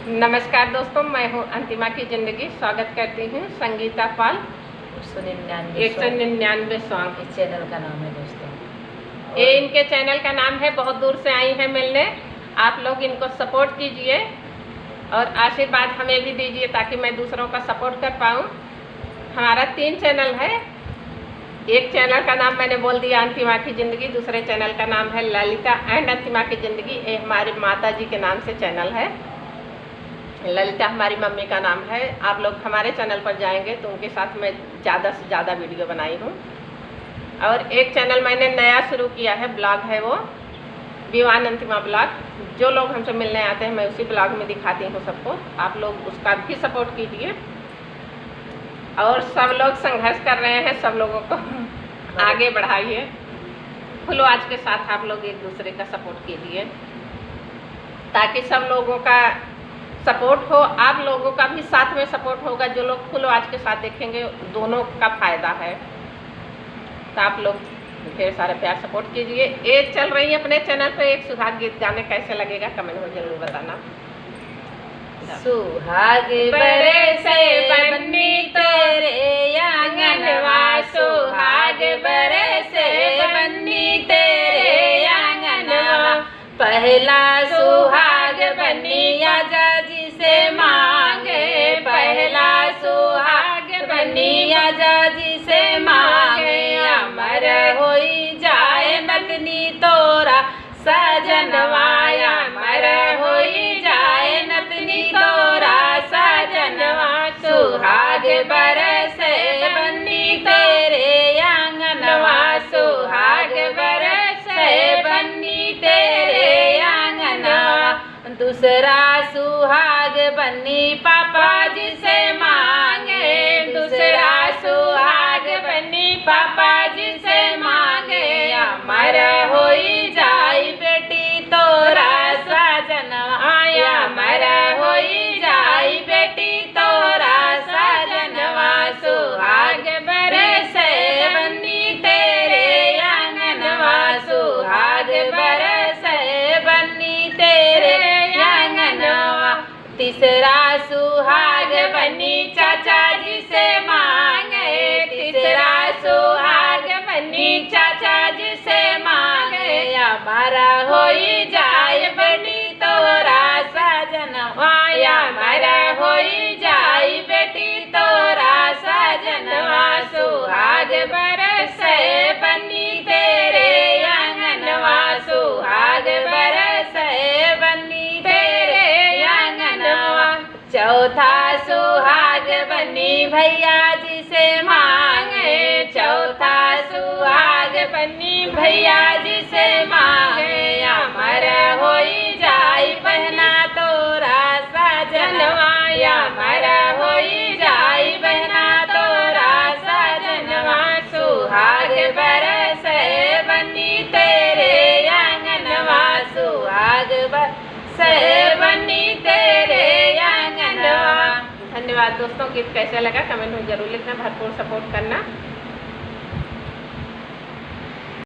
नमस्कार दोस्तों, मैं हूँ अंतिमा की ज़िंदगी। स्वागत करती हूँ संगीता पाल 199 सॉन्ग। इस चैनल का नाम है दोस्तों, ये इनके चैनल का नाम है। बहुत दूर से आई हैं मिलने। आप लोग इनको सपोर्ट कीजिए और आशीर्वाद हमें भी दीजिए ताकि मैं दूसरों का सपोर्ट कर पाऊँ। हमारा 3 चैनल है। एक चैनल का नाम मैंने बोल दिया अंतिमा की ज़िंदगी, दूसरे चैनल का नाम है ललिता एंड अंतिमा की ज़िंदगी। ये हमारी माता जी के नाम से चैनल है। ललिता हमारी मम्मी का नाम है। आप लोग हमारे चैनल पर जाएंगे तो उनके साथ मैं ज़्यादा से ज़्यादा वीडियो बनाई हूँ। और एक चैनल मैंने नया शुरू किया है, ब्लॉग है वो विवान अंतिमा ब्लॉग। जो लोग हमसे मिलने आते हैं मैं उसी ब्लॉग में दिखाती हूँ सबको। आप लोग उसका भी सपोर्ट कीजिए और सब लोग संघर्ष कर रहे हैं, सब लोगों को आगे बढ़ाइए। खुलो आज के साथ आप लोग एक दूसरे का सपोर्ट कीजिए ताकि सब लोगों का सपोर्ट हो। आप लोगों का भी साथ में सपोर्ट होगा। जो लोग खुलो आज के साथ देखेंगे दोनों का फायदा है। तो आप लोग ढेर सारे प्यार सपोर्ट कीजिए। ये चल रही है अपने चैनल पे एक सुहाग गीत गाने, कैसे लगेगा कमेंट में जरूर बताना। सुहाग बरसे बन्नी तेरे आंगनवा, सुहाग बरसे बन्नी तेरे आंगनवा। पहला सुहाग बन्नी आजा जिसे मांगे, पहला सुहाग बन्नी आजा जिसे मांगे। अमर होई जाए नतनी तोरा सजनवा, अमर होई जाए नतनी तोरा सजनवा। सुहाग बरसे बन्नी तेरे आंगनवा, सुहाग बरसे बन्नी तेरे आंगनवा। दूसरा सुहाग बन्नी पापा जी से मांगे, दूसरा सुहाग बन्नी पापा जी से मांगे। अमर होई जाई बेटी तोरा सजनवा, अमर होई जाई बेटी तोरा सजनवा। सुहाग बरसे बन्नी तेरे आंगनवा, सुहाग बरसे बन्नी तेरे आंगनवा। तीसरा सुहाग बन्नी चाचा जी से मांगे, तीसरा सुहाग बन्नी चाचा जी से मांगे। अमरा होई जाए बेटी तोरा सजनवा, अमरा होई जाए बेटी तोरा सजनवा। सुहाग बरसे बन्नी तेरे आंगनवा, सुहाग बरसे बन्नी तेरे आंगनवा। चौथा सुहाग बन्नी भैया जी से मांगे, चौथा सुहाग बन्नी भैया जी से मांगे। अमर होई जाई बहना तोरा सजनवा, अमर होई जाई बहना तोरा सजनवा। सुहाग बरसे बन्नी तेरे आंगनवा, सुहाग बरसे बन्नी तेरे आंगनवा। धन्यवाद दोस्तों। गीत कैसा लगा कमेंट में जरूर लिखना, भरपूर सपोर्ट करना।